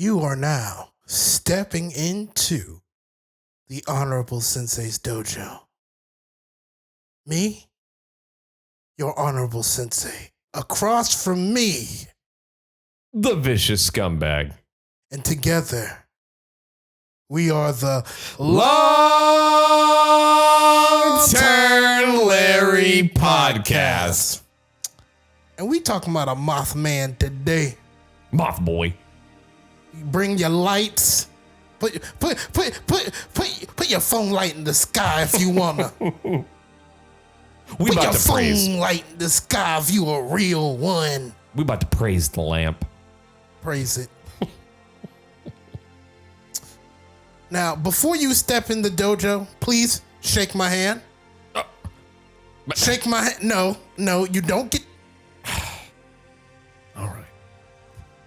You are now stepping into the Honorable Sensei's dojo. Me, your Honorable Sensei, across from me, the vicious scumbag. And together, we are the Longturnlarry podcast. And we talking about a Mothman today. Moth boy. Bring your lights. Put your phone light in the sky if you wanna. Put your phone light in the sky if you a real one. We about to praise the lamp. Praise it. Now, before you step in the dojo, please shake my hand. Shake my hand. No, you don't get. All right.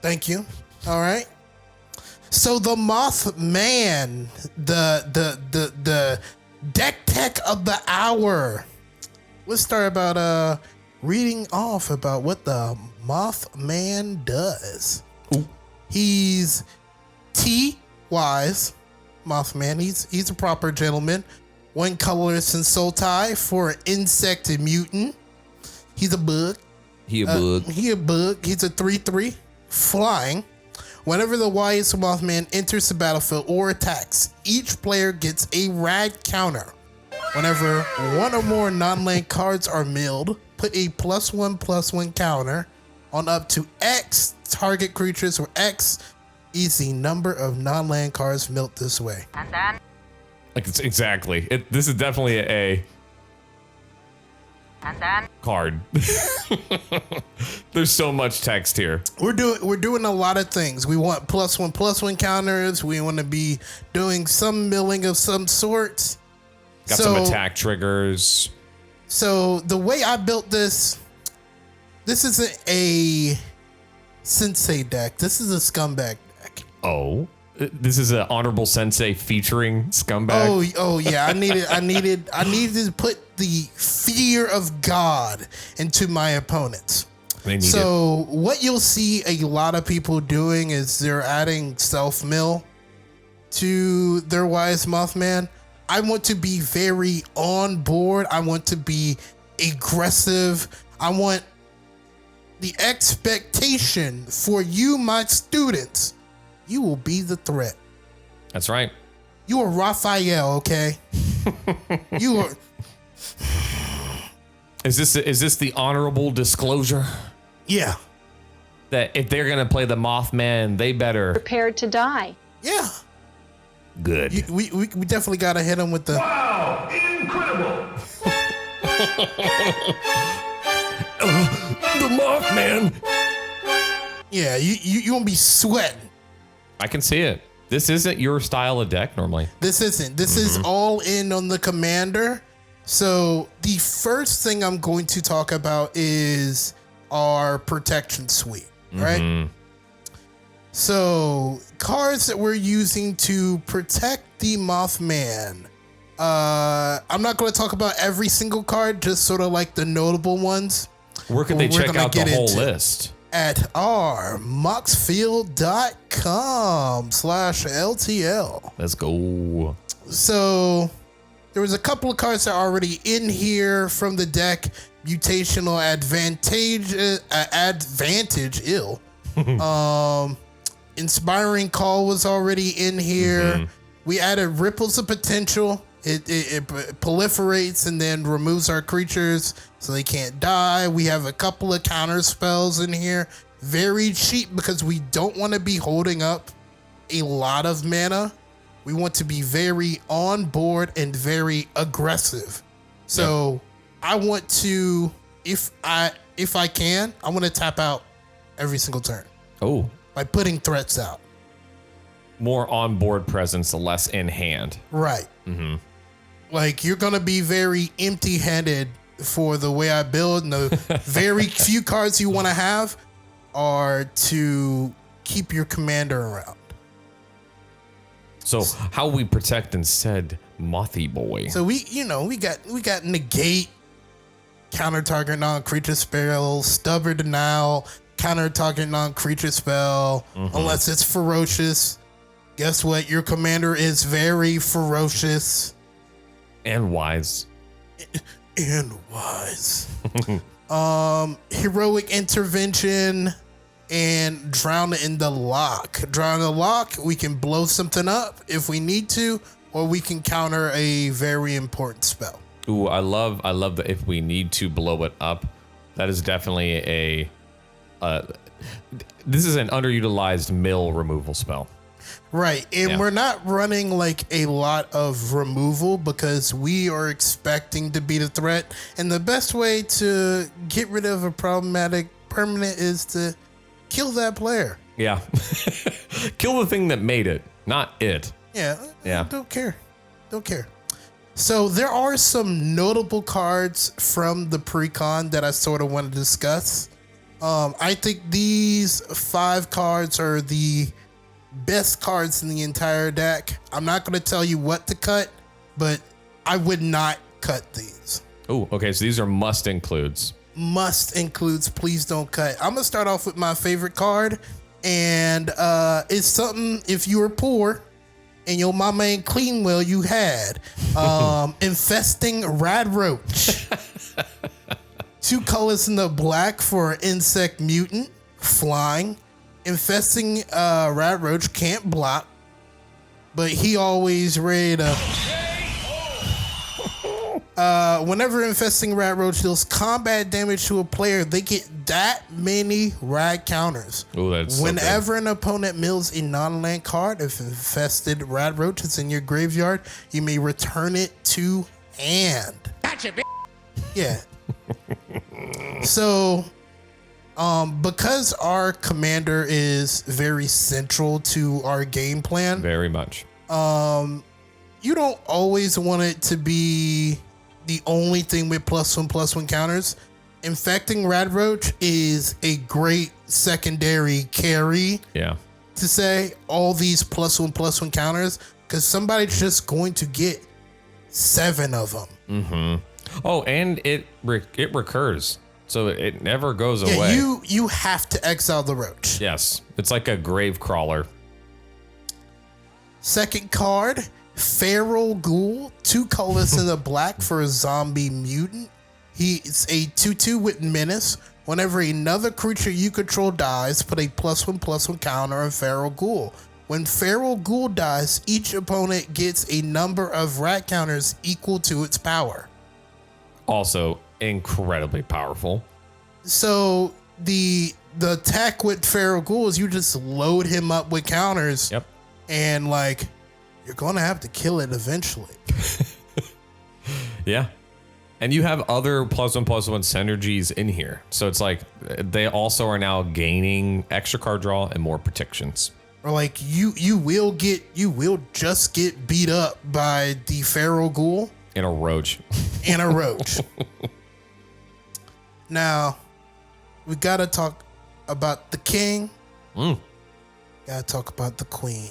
Thank you. All right. So the Mothman, the deck tech of the hour. Let's start about reading off about what the Mothman does. Ooh. He's Wise Mothman. He's a proper gentleman. One colorless and soul tie for an insect and mutant. He's a bug. He a bug. He's a 3/3 flying. Whenever the Wise Mothman enters the battlefield or attacks, each player gets a rad counter. Whenever one or more non-land cards are milled, put a +1/+1 counter on up to X target creatures, where X is the number of non-land cards milled this way. And then? Like it's exactly. This is definitely a And then? card. There's so much text here. We're doing a lot of things. We want +1/+1 counters. We want to be doing some milling of some sorts. Got some attack triggers. So the way I built this isn't a Sensei deck. This is a scumbag deck. Oh, this is an honorable sensei featuring scumbag. Oh yeah. I needed to put the fear of God into my opponents. So what you'll see a lot of people doing is they're adding self-mill to their Wise Mothman. I want to be very on board. I want to be aggressive. I want the expectation for you, my students. You will be the threat. That's right. You are Raphael, okay? You are. Is this the honorable disclosure? Yeah. That if they're gonna play the Mothman, they better prepared to die. Yeah. Good. We definitely gotta hit him with the. Wow! Incredible! The Mothman. Yeah, you won't be sweating. I can see it. This isn't your style of deck normally. This isn't. This is all in on the commander. So the first thing I'm going to talk about is our protection suite, right? So cards that we're using to protect the Mothman. I'm not going to talk about every single card, just sort of like the notable ones. Where could they check out the whole list? At our Moxfield.com/LTL. Let's go. So there was a couple of cards that are already in here from the deck. Mutational Advantage ill. Inspiring Call was already in here. We added Ripples of Potential. It proliferates and then removes our creatures so they can't die. We have a couple of counter spells in here. Very cheap because we don't want to be holding up a lot of mana. We want to be very on board and very aggressive. So I want to, if I can, I want to tap out every single turn. Oh. By putting threats out. More on-board presence, less in hand. Right. Like, you're going to be very empty-handed for the way I build. And the very few cards you want to have are to keep your commander around. So how we protect instead, Mothy boy? So we got negate, counter target non-creature spells, stubborn denial, counter target non-creature spell unless it's ferocious. Guess what? Your commander is very ferocious. And wise. And wise. Heroic intervention and drown in the lock. Drown in the lock, we can blow something up if we need to, or we can counter a very important spell. Ooh, I love that if we need to blow it up. That is definitely this is an underutilized mill removal spell. Right, and we're not running like a lot of removal because we are expecting to be the threat. And the best way to get rid of a problematic permanent is to kill that player. Yeah. Kill the thing that made it, not it. Yeah. Don't care. So there are some notable cards from the pre-con that I sort of want to discuss. I think these 5 cards are the best cards in the entire deck. I'm not going to tell you what to cut, but I would not cut these. Oh, okay. So these are must includes. Must includes. Please don't cut. I'm going to start off with my favorite card. And it's something if you were poor and your mama ain't clean well, you had. Infesting Radroach. 2 colors in the black for insect mutant. Flying. Infesting Radroach can't block, but he always ready to. Whenever infesting Radroach deals combat damage to a player, they get that many rad counters. Oh, that's whenever an opponent mills a non-land card, if infested Radroach is in your graveyard, you may return it to hand. Gotcha, bitch. Yeah. So. Because our commander is very central to our game plan. Very much. You don't always want it to be the only thing with +1/+1 counters. Infecting Radroach is a great secondary carry. Yeah. To say all these +1/+1 counters, because somebody's just going to get 7 of them. Mm-hmm. Oh, and it recurs. So it never goes away. You have to exile the roach. Yes. It's like a grave crawler. Second card, Feral Ghoul. 2 colors in the black for a zombie mutant. He's a 2/2 with menace. Whenever another creature you control dies, put a +1/+1 counter on Feral Ghoul. When Feral Ghoul dies, each opponent gets a number of rat counters equal to its power. Also incredibly powerful. So the attack with Feral Ghoul is you just load him up with counters. Yep. And like you're gonna have to kill it eventually. Yeah. And you have other +1/+1 synergies in here. So it's like they also are now gaining extra card draw and more protections. Or like you will just get beat up by the Feral Ghoul. And a roach. And a roach. Now, we gotta talk about the king. Gotta talk about the queen.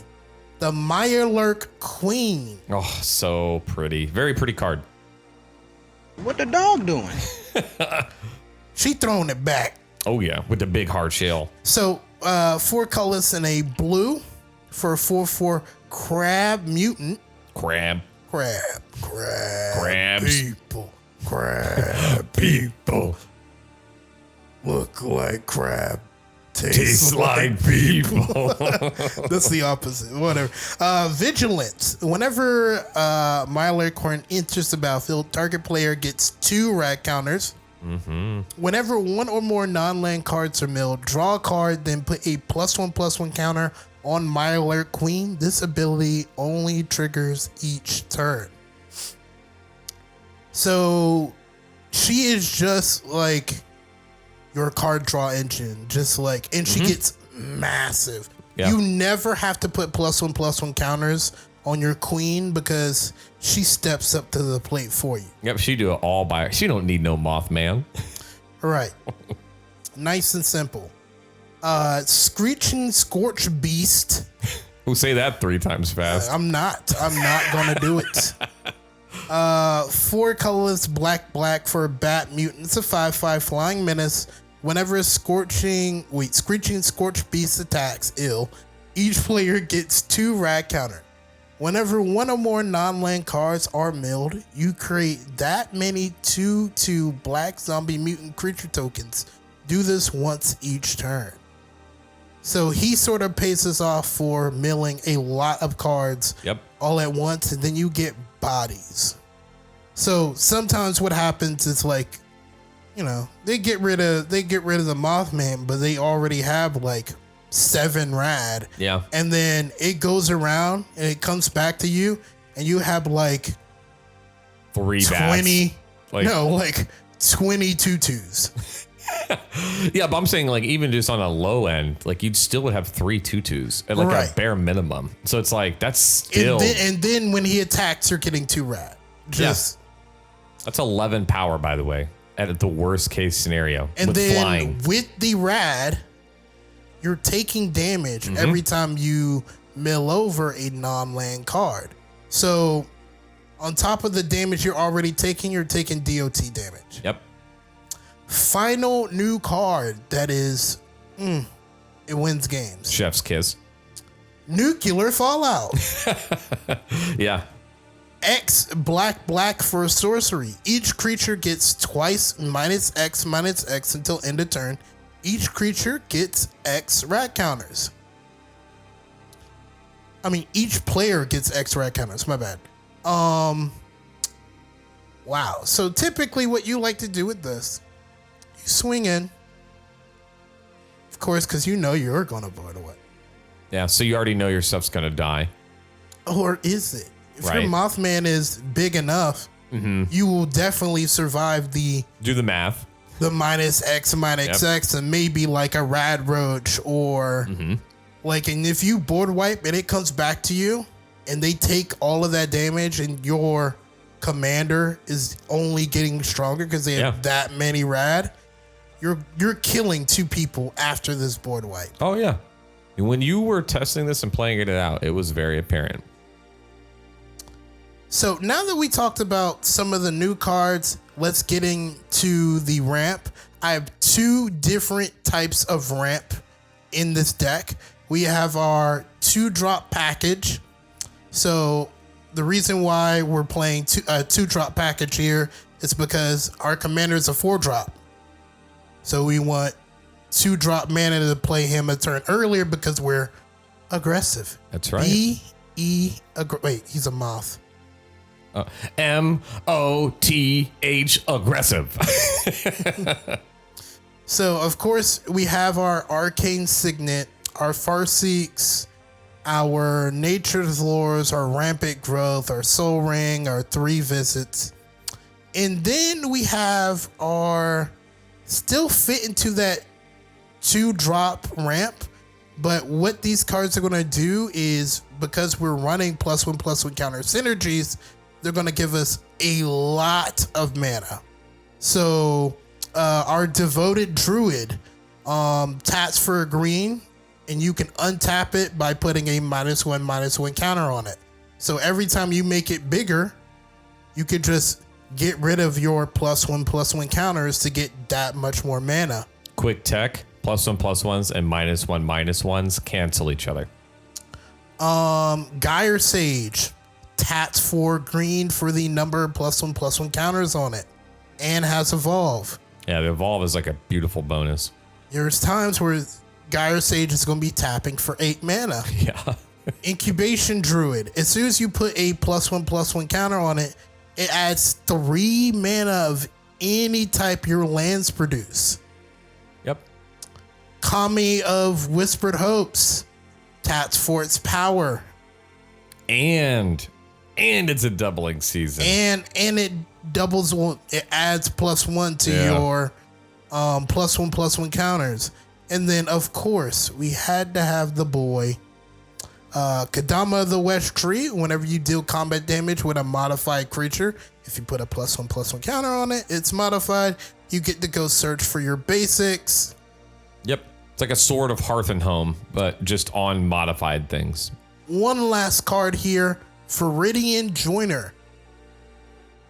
The Mirelurk Queen. Oh, so pretty. Very pretty card. What the dog doing? She throwing it back. Oh yeah, with the big hard shell. So 4 colors in a blue for a 4/4 crab mutant. Crabs. Crab people look like crab. Tastes like people. That's the opposite. Whatever. Vigilance. Whenever Mirelurk Queen enters the battlefield, target player gets 2 rat counters. Whenever 1 or more non-land cards are milled, draw a card, then put a +1/+1 counter on Mirelurk Queen. This ability only triggers each turn. So she is just like your card draw engine, just like, and she gets massive. Yeah. You never have to put +1/+1 counters on your queen because she steps up to the plate for you. Yep, she do it all by her. She don't need no Mothman. All right. Nice and simple. Screeching Scorch Beast. Who say that 3 times fast? I'm not gonna do it. 4 colors, black for a bat mutant. It's a 5/5 flying menace. whenever a screeching scorch beast attacks ill, each player gets 2 rad counter. Whenever one or more non-land cards are milled, you create that many 2/2 black zombie mutant creature tokens. Do this once each turn. So he sort of pays us off for milling a lot of cards all at once, and then you get bodies. So sometimes what happens is like, you know, they get rid of the Mothman, but they already have like 7 rad. Yeah. And then it goes around and it comes back to you, and you have like 3 20 bats. like 20 tutus. Yeah, but I'm saying like even just on a low end, like you'd still would have 3 tutus at like a bare minimum. So it's like that's still. And then when he attacks, you're getting 2 rad. That's 11 power, by the way, at the worst case scenario. And with then flying. with the rad, you're taking damage every time you mill over a non-land card. So on top of the damage you're already taking, you're taking DOT damage. Yep. Final new card that is, it wins games. Chef's kiss. Nuclear Fallout. Yeah. X black for a sorcery. Each creature gets twice -X until end of turn. Each creature gets X rat counters. I mean, each player gets X rat counters. My bad. Wow. So typically what you like to do with this, you swing in. Of course, because you know you're going to void away. Yeah, so you already know your stuff's going to die. Or is it? If Right. your Mothman is big enough, you will definitely survive the Do the math. -X and maybe like a rad roach or like, and if you board wipe and it comes back to you and they take all of that damage and your commander is only getting stronger because they have that many rad, you're killing 2 people after this board wipe. Oh, yeah. When you were testing this and playing it out, it was very apparent. So now that we talked about some of the new cards, let's get into the ramp. I have 2 different types of ramp in this deck. We have our 2-drop package. So the reason why we're playing 2-drop package here is because our commander is a 4-drop. So we want 2-drop mana to play him a turn earlier because we're aggressive. That's right. Wait, he's a moth. MOTH aggressive. So, of course, we have our Arcane Signet, our Farseeks, our Nature's Lures, our Rampant Growth, our Soul Ring, our 3 Visits. And then we have our still fit into that 2-drop ramp. But what these cards are going to do is, because we're running +1/+1 counter synergies, they're going to give us a lot of mana. So our Devoted Druid taps for a green, and you can untap it by putting a -1/-1 counter on it. So every time you make it bigger, you could just get rid of your +1/+1 counters to get that much more mana. Quick tech, +1/+1s and -1/-1s cancel each other. Gyre Sage taps for green for the number of +1/+1 counters on it, and has Evolve. Yeah, the Evolve is like a beautiful bonus. There's times where Gyre Sage is going to be tapping for 8 mana. Yeah. Incubation Druid. As soon as you put a +1/+1 counter on it, it adds 3 mana of any type your lands produce. Yep. Kami of Whispered Hopes taps for its power. And it's a doubling season. And it doubles, it adds +1 to your +1/+1 counters. And then, of course, we had to have the boy, Kadama of the West Tree. Whenever you deal combat damage with a modified creature, if you put a +1/+1 counter on it, it's modified. You get to go search for your basics. Yep. It's like a Sword of Hearth and Home, but just on modified things. One last card here, Viridian Joiner.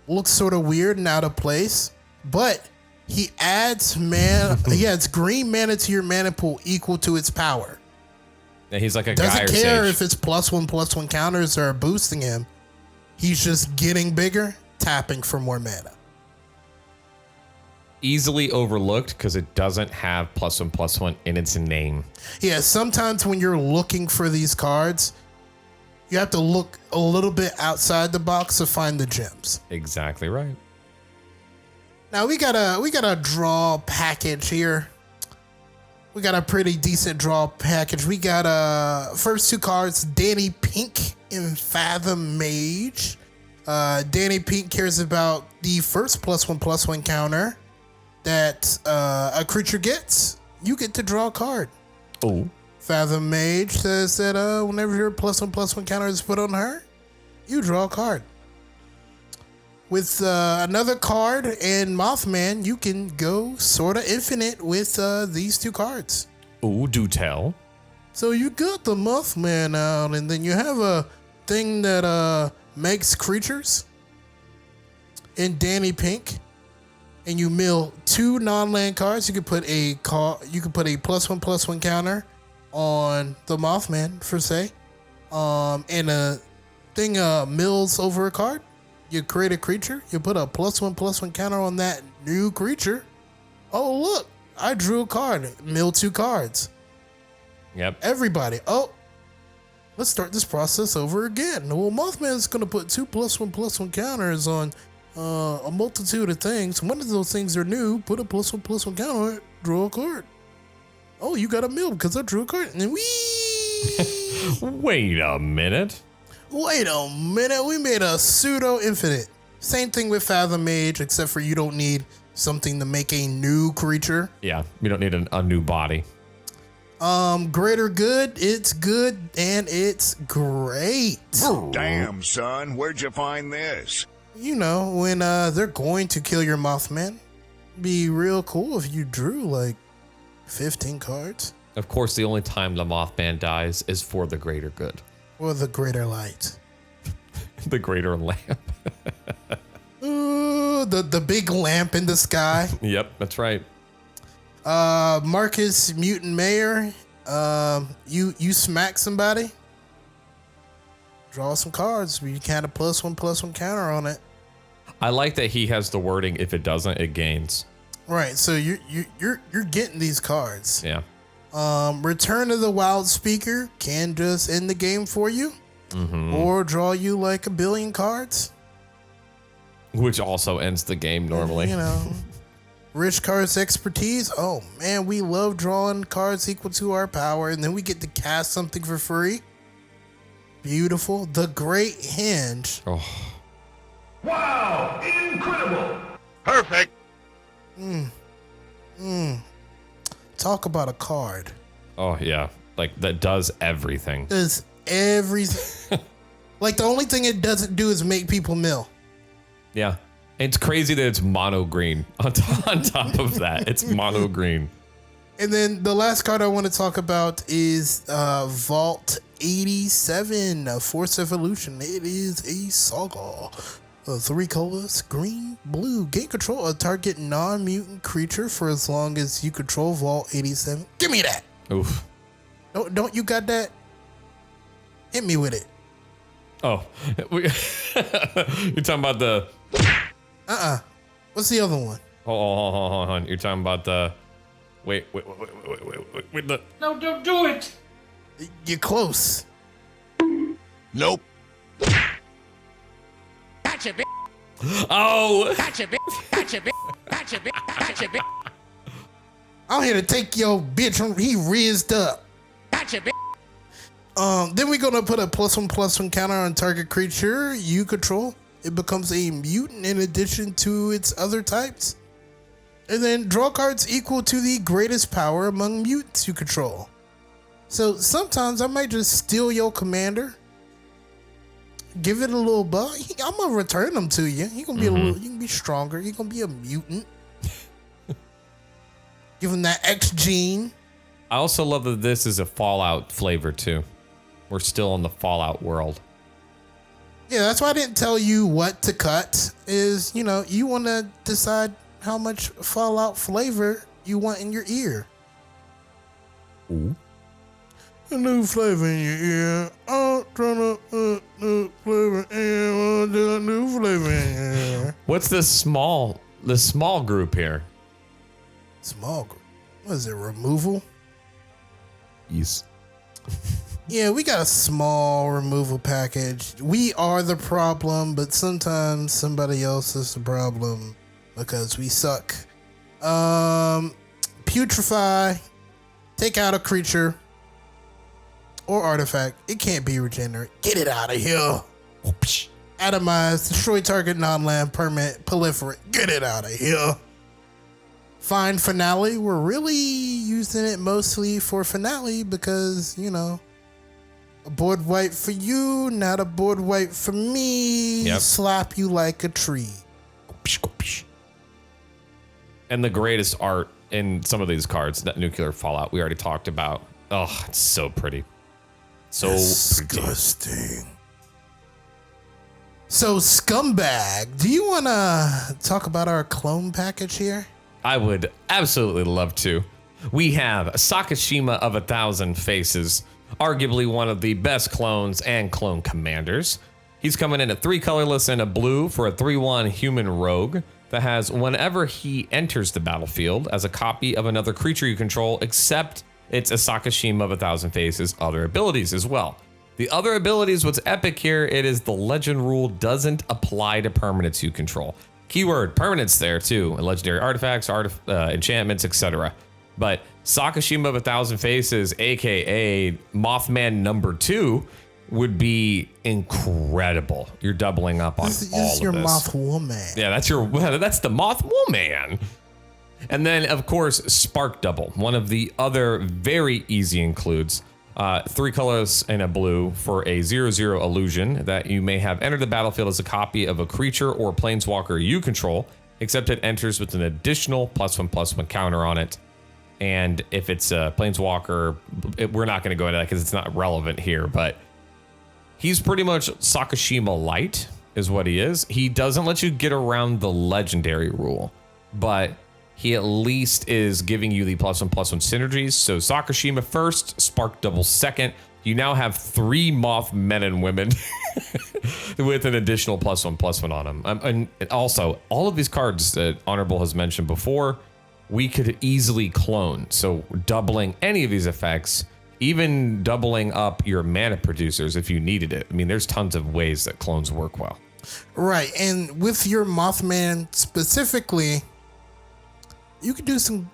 Looks sort of weird and out of place, but He adds mana. He adds green mana to your mana pool equal to its power. Yeah, he's like a Doesn't care Gyre if it's +1/+1 counters are boosting him. He's just getting bigger, tapping for more mana. Easily overlooked because it doesn't have +1/+1 in its name. Yeah, sometimes when you're looking for these cards, you have to look a little bit outside the box to find the gems. Exactly right. Now we got a draw package here. We got a pretty decent draw package. We got first two cards, Danny Pink and Fathom Mage. Danny Pink cares about the first +1/+1 counter that a creature gets. You get to draw a card. Oh. Fathom Mage says that whenever your +1/+1 counter is put on her, you draw a card. With another card and Mothman, you can go sort of infinite with these two cards. Oh, do tell. So you got the Mothman out, and then you have a thing that makes creatures in Danny Pink, and you mill two non-land cards. You could put a +1/+1 counter on the Mothman for say, and a thing mills over a card. You create a creature, you put a +1/+1 counter on that new creature. Oh, look, I drew a card. Mill two cards. Yep. Everybody, oh, let's start this process over again. Well, Mothman's going to put two +1/+1 counters on a multitude of things. One of those things are new. Put a +1/+1 counter on it, draw a card. Oh, you got a mill because I drew a card. And whee! Wait a minute. Wait a minute, we made a pseudo infinite. Same thing with Fathom Mage, except for you don't need something to make a new creature. Yeah, you don't need a new body. Greater good, it's good and it's great. Damn, son, where'd you find this? You know, when they're going to kill your Mothman, be real cool if you drew like 15 cards. Of course, the only time the Mothman dies is for the greater good. Or the greater light. The greater lamp. Ooh, the big lamp in the sky. Yep, that's right. Marcus Mutant Mayor. You smack somebody. Draw some cards. You can have a +1/+1 counter on it. I like that he has the wording. If it doesn't, it gains. Right. So you're getting these cards. Yeah. Return of the Wild Speaker can just end the game for you, or draw you like a billion cards, Which also ends the game normally. You know, Rich Cards Expertise. Oh man, we love drawing cards equal to our power, and then we get to cast something for free. Beautiful. The Great Hinge. Oh. Wow, incredible. Perfect. Talk about a card. Oh yeah, like that does everything. Does everything. Like the only thing it doesn't do is make people mill. Yeah. It's crazy that it's mono green on top of that. It's mono green. And then the last card I want to talk about is Vault 87, Force Evolution. It is a saga. 3 colors, green, blue. Gain control of target non-mutant creature for as long as you control Vault 87. Give me that. Oof. Don't you got that? Hit me with it. Oh. You're talking about the... What's the other one? Hold on. You're talking about the... Wait. The... No, don't do it. You're close. Nope. Gotcha, bitch. Oh! Gotcha, bitch. Gotcha, bitch. Gotcha, bitch. Gotcha, bitch. I'm here to take your bitch. He rizzed up. Gotcha, bitch. Then we're gonna put a +1/+1 counter on target creature you control. It becomes a mutant in addition to its other types. And then draw cards equal to the greatest power among mutants you control. So sometimes I might just steal your commander, give it a little buff. I'm gonna return them to you. You're gonna be a little. You can be stronger. You're gonna be a mutant. Give him that X gene. I also love that this is a Fallout flavor too. We're still in the Fallout world. Yeah, that's why I didn't tell you what to cut. Is, you know, you want to decide how much Fallout flavor you want in your ear. Ooh. A new flavor in your ear. Oh, trying to new flavor in your new flavor in your ear. What's the small group here? Small group. What is it? Removal? Yes. Yeah, we got a small removal package. We are the problem, but sometimes somebody else is the problem because we suck. Putrefy. Take out a creature or artifact. It can't be regenerate. Get it out of here. Atomize. Destroy target non-land permanent. Proliferate. Get it out of here. Find Finale. We're really using it mostly for Finale because, you know, a board wipe for you, not a board wipe for me. Yep. Slap you like a tree. And the greatest art in some of these cards, that Nuclear Fallout we already talked about. Oh, it's so pretty. So disgusting. So, Scumbag, do you want to talk about our clone package here? I would absolutely love to. We have Sakashima of 1,000 Faces, arguably one of the best clones and clone commanders. He's coming in at 3 colorless and a blue for a 3/1 human rogue that has whenever he enters the battlefield as a copy of another creature you control, except it's a Sakashima of 1,000 Faces other abilities as well. The other abilities, what's epic here, it is the legend rule doesn't apply to permanents you control. Keyword, permanents there too, and legendary artifacts, enchantments, etc. But Sakashima of 1,000 Faces, aka Mothman number 2, would be incredible. You're doubling up on This all is of your this. Moth Woman. Yeah, that's the Moth Woman. And then, of course, Spark Double. One of the other very easy includes 3 colors and a blue for a 0/0 illusion that you may have entered the battlefield as a copy of a creature or planeswalker you control, except it enters with an additional +1/+1 counter on it. And if it's a planeswalker, we're not going to go into that because it's not relevant here, but he's pretty much Sakashima Light is what he is. He doesn't let you get around the legendary rule, but he at least is giving you the +1/+1 synergies. So Sakashima first, Spark Double second. You now have 3 Moth men and women with an additional +1/+1 on them. And also, all of these cards that Honorable has mentioned before, we could easily clone. So doubling any of these effects, even doubling up your mana producers if you needed it. I mean, there's tons of ways that clones work well. Right, and with your Mothman specifically, you could do some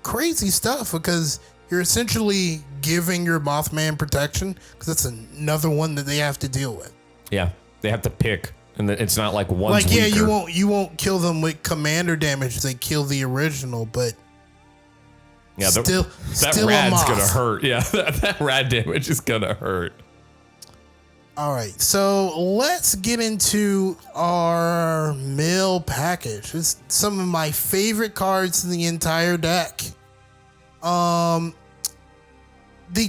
crazy stuff because you're essentially giving your Mothman protection because that's another one that they have to deal with. Yeah, they have to pick, and it's not like one's like yeah, weaker. you won't kill them with commander damage. They kill the original, but yeah, still that a rad's moth. gonna hurt. Yeah, that rad damage is gonna hurt. All right, so let's get into our mill package. It's some of my favorite cards in the entire deck. The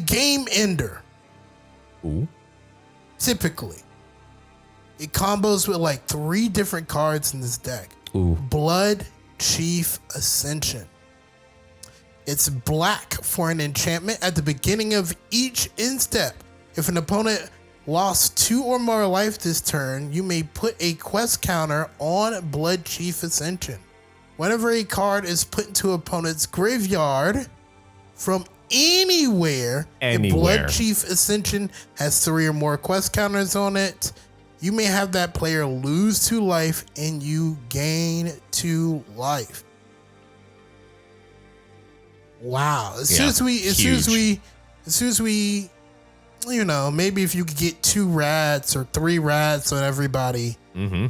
Game Ender. Ooh. Typically, it combos with like 3 different cards in this deck. Ooh. Blood Chief Ascension. It's black for an enchantment at the beginning of each end step. If an opponent lost 2 or more life this turn, you may put a quest counter on Blood Chief Ascension. Whenever a card is put into opponent's graveyard from anywhere, if Blood Chief Ascension has 3 or more quest counters on it, you may have that player lose 2 life and you gain 2 life. Wow. As soon as we you know, maybe if you could get 2 rats or 3 rats on everybody. Mm-hmm.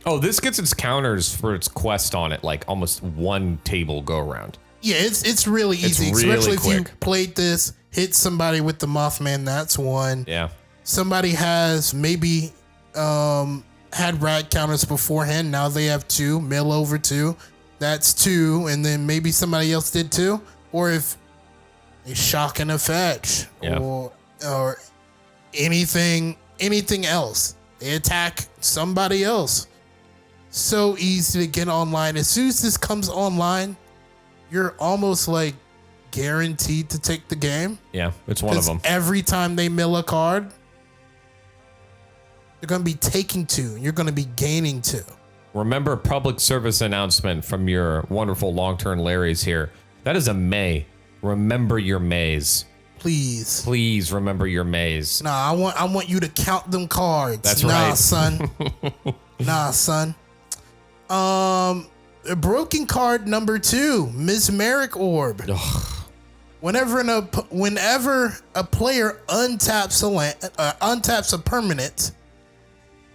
Oh, this gets its counters for its quest on it, like almost 1 table go around. Yeah, it's really easy, especially if you played this, hit somebody with the Mothman, that's 1. Yeah. Somebody has maybe had rat counters beforehand, now they have 2, mill over 2, that's 2, and then maybe somebody else did 2, or if a shock and a fetch, yeah, or anything else. They attack somebody else. So easy to get online. As soon as this comes online, you're almost like guaranteed to take the game. Yeah, it's one of them. Every time they mill a card, they're going to be taking 2. And you're going to be gaining 2. Remember, public service announcement from your wonderful Longturnlarrys here. That is a May. Remember your Mays. Please. Please remember your Mays. Nah, I want you to count them cards. That's nah, right. son. Nah, son. Broken card number 2, Mesmeric Orb. Ugh. Whenever a player untaps a permanent,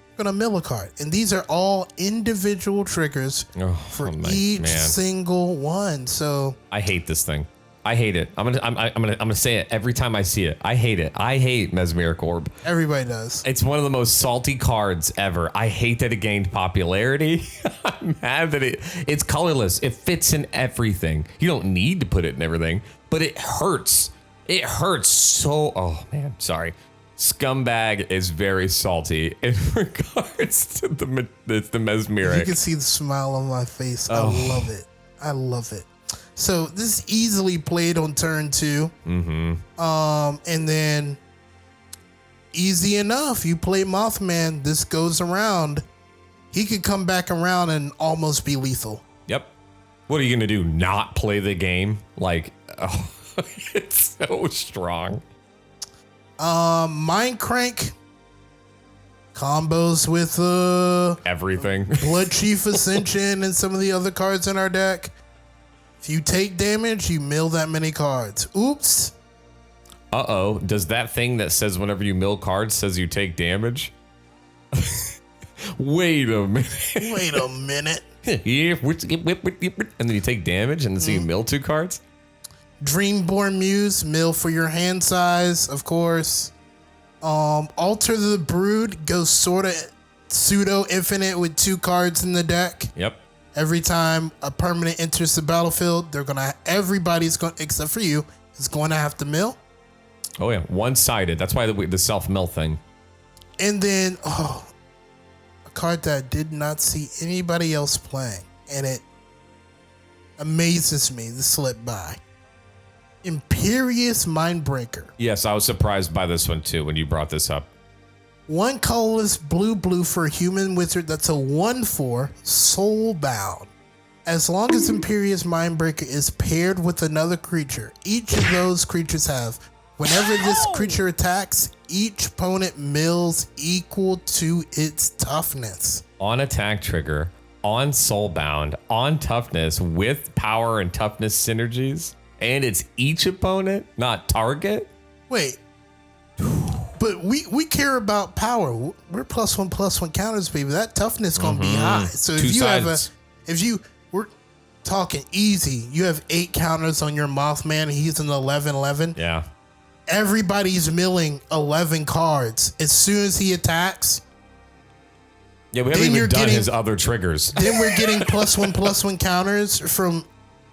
you're gonna mill a card, and these are all individual triggers for each single one. So I hate this thing. I hate it. I'm gonna say it every time I see it. I hate it. I hate Mesmeric Orb. everybody does. It's one of the most salty cards ever. I hate that it gained popularity. I'm mad that it's colorless. It fits in everything. You don't need to put it in everything, but it hurts. It hurts so. Oh man, sorry. Scumbag is very salty in regards to the Mesmeric. You can see the smile on my face. I love it. I love it. So this is easily played on turn 2. And then easy enough. You play Mothman. This goes around. He could come back around and almost be lethal. Yep. What are you gonna do? Not play the game? Like, oh, it's so strong. Mind Crank combos with Everything. Blood Chief Ascension and some of the other cards in our deck. If you take damage, you mill that many cards. Oops. Uh-oh. Does that thing that says whenever you mill cards says you take damage? Wait a minute. Wait a minute. And then you take damage and then so you mill 2 cards? Dreamborn Muse, mill for your hand size, of course. Alter the Brood goes sort of pseudo infinite with 2 cards in the deck. Yep. Every time a permanent enters the battlefield, everybody's going, except for you, is going to have to mill. Oh yeah, one-sided. That's why the self-mill thing. And then, a card that I did not see anybody else playing, and it amazes me to slip by. Imperious Mindbreaker. Yes, I was surprised by this one too when you brought this up. 1 colorless blue for a human wizard that's a 1/4 soulbound. As long as Imperious Mindbreaker is paired with another creature, each of those creatures have, whenever this creature attacks, each opponent mills equal to its toughness. On attack trigger, on soulbound, on toughness with power and toughness synergies, and it's each opponent, not target. Wait. But we care about power. We're +1/+1 counters, baby. That toughness gonna be high. So we're talking easy. You have 8 counters on your Mothman. He's an 11/11. Yeah. Everybody's milling 11 cards as soon as he attacks. Yeah, we haven't even done his other triggers. Then we're getting +1/+1 counters from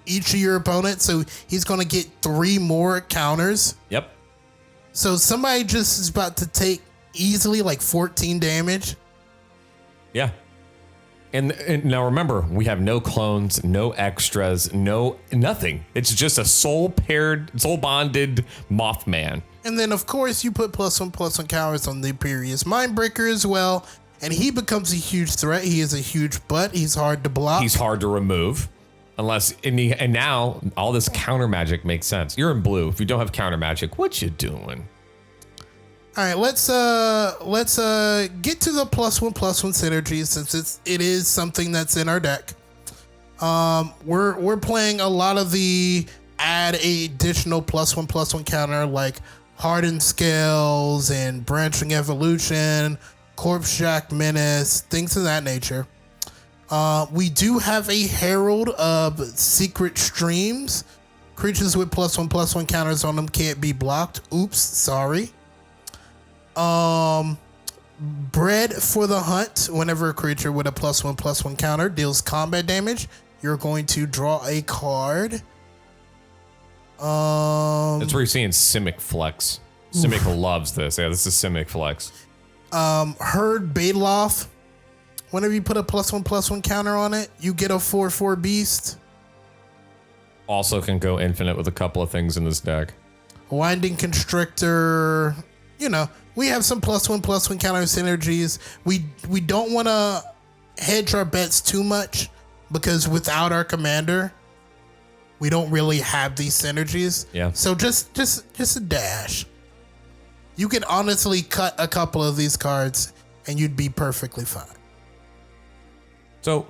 each of your opponents. So he's gonna get 3 more counters. Yep. So somebody just is about to take easily like 14 damage. Yeah. And now remember, we have no clones, no extras, nothing. It's just a soul bonded Mothman. And then of course you put +1/+1 counters on the Imperious Mindbreaker as well. And he becomes a huge threat. He is a huge butt. He's hard to block. He's hard to remove. And now all this counter magic makes sense. You're in blue. If you don't have counter magic, what you doing? All right, let's get to the +1/+1 synergy since it is something that's in our deck. We're playing a lot of the add a additional +1/+1 counter like Hardened Scales and Branching Evolution, Corpse Jack Menace, things of that nature. We do have a Herald of Secret Streams. Creatures with +1/+1 counters on them can't be blocked. Oops, sorry. Bread for the Hunt. Whenever a creature with a +1/+1 counter deals combat damage, you're going to draw a card. That's where you're seeing Simic Flex. Simic loves this. Yeah, this is Simic Flex. Herd Bailoff. Whenever you put a +1/+1 counter on it, you get a 4/4 beast. Also can go infinite with a couple of things in this deck. Winding Constrictor. You know, we have some +1/+1 counter synergies. We don't want to hedge our bets too much because without our commander, we don't really have these synergies. Yeah. So just a dash. You can honestly cut a couple of these cards and you'd be perfectly fine. So,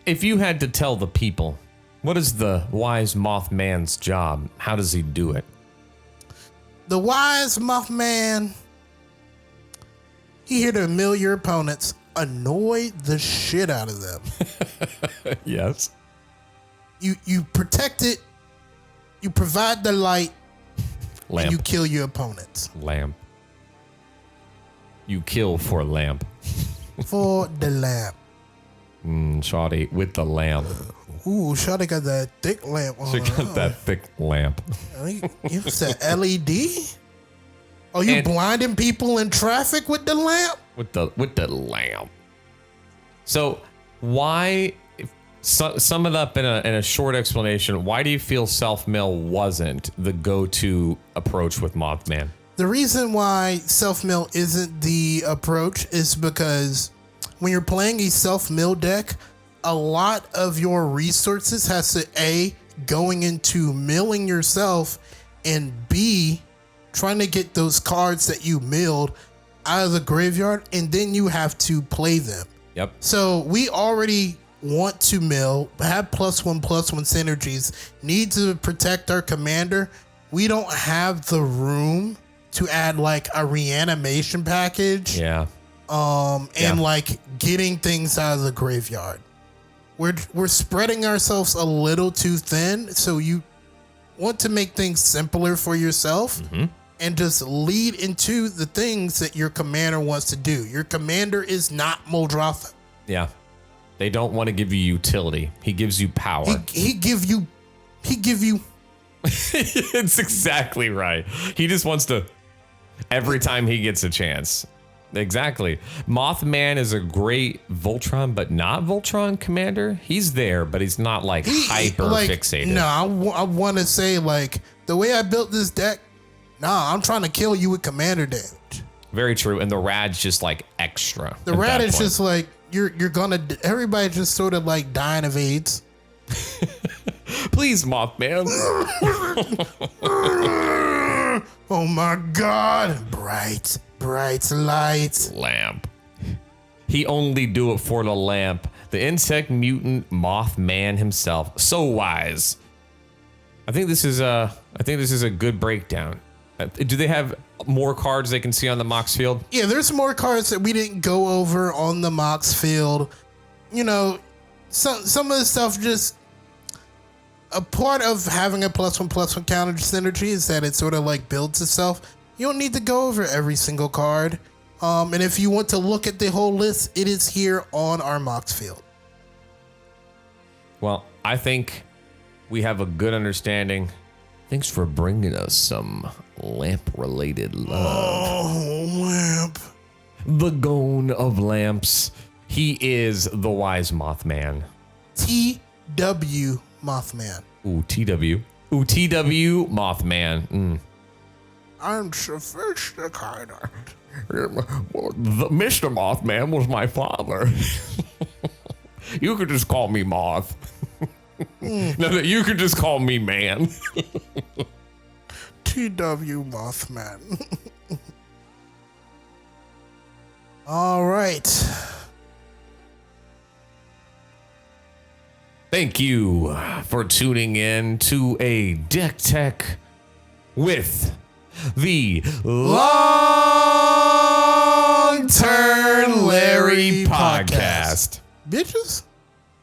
if you had to tell the people, what is the Wise Moth Man's job? How does he do it? The Wise Moth Man, he here to mill your opponents, annoy the shit out of them. Yes. You protect it, you provide the light, Lamp. and you kill your opponents. Lamp. You kill for lamp. For the lamp. Shawty with the lamp. Ooh, Shawty got that thick lamp on She her. got that thick lamp. You was that LED? Oh, you And- blinding people in traffic with the lamp? With the lamp. So why? Sum it up in a short explanation. Why do you feel self-mill wasn't the go-to approach with Mothman? The reason why self-mill isn't the approach is because when you're playing a self-mill deck, a lot of your resources has to A, going into milling yourself, and B, trying to get those cards that you milled out of the graveyard, and then you have to play them. Yep. So we already want to mill, have +1/+1 synergies, need to protect our commander. We don't have the room to add like a reanimation package. Yeah. And like getting things out of the graveyard. We're spreading ourselves a little too thin, so you want to make things simpler for yourself and just lead into the things that your commander wants to do. Your commander is not Muldrotha. Yeah. They don't want to give you utility. He gives you power. He give you It's exactly right. He just wants to every time he gets a chance. Exactly. Mothman is a great Voltron, but not Voltron commander. He's there, but he's not like hyper fixated. No, I want to say like the way I built this deck. Nah, I'm trying to kill you with commander damage. Very true. And the rad's just like extra. The rad is just like you're gonna. Everybody just sort of like dying of AIDS. Please, Mothman. Oh my God! Bright lights. Lamp. He only do it for the lamp. The insect mutant Mothman himself. So wise. I think this is a good breakdown. Do they have more cards they can see on the Moxfield? Yeah, there's more cards that we didn't go over on the Moxfield. You know, some of the stuff just a part of having a +1/+1 counter synergy is that it sort of like builds itself. You don't need to go over every single card. And if you want to look at the whole list, it is here on our Moxfield. Well, I think we have a good understanding. Thanks for bringing us some lamp-related love. Oh, lamp. The Gone of Lamps. He is the Wise Mothman. TW Mothman. Ooh, TW. Ooh, TW Mothman. I'm sophisticated. Mr. Mothman was my father. You could just call me Moth. No, you could just call me Man. TW Mothman. All right. Thank you for tuning in to a Deck Tech with the Longturnlarry podcast. Bitches.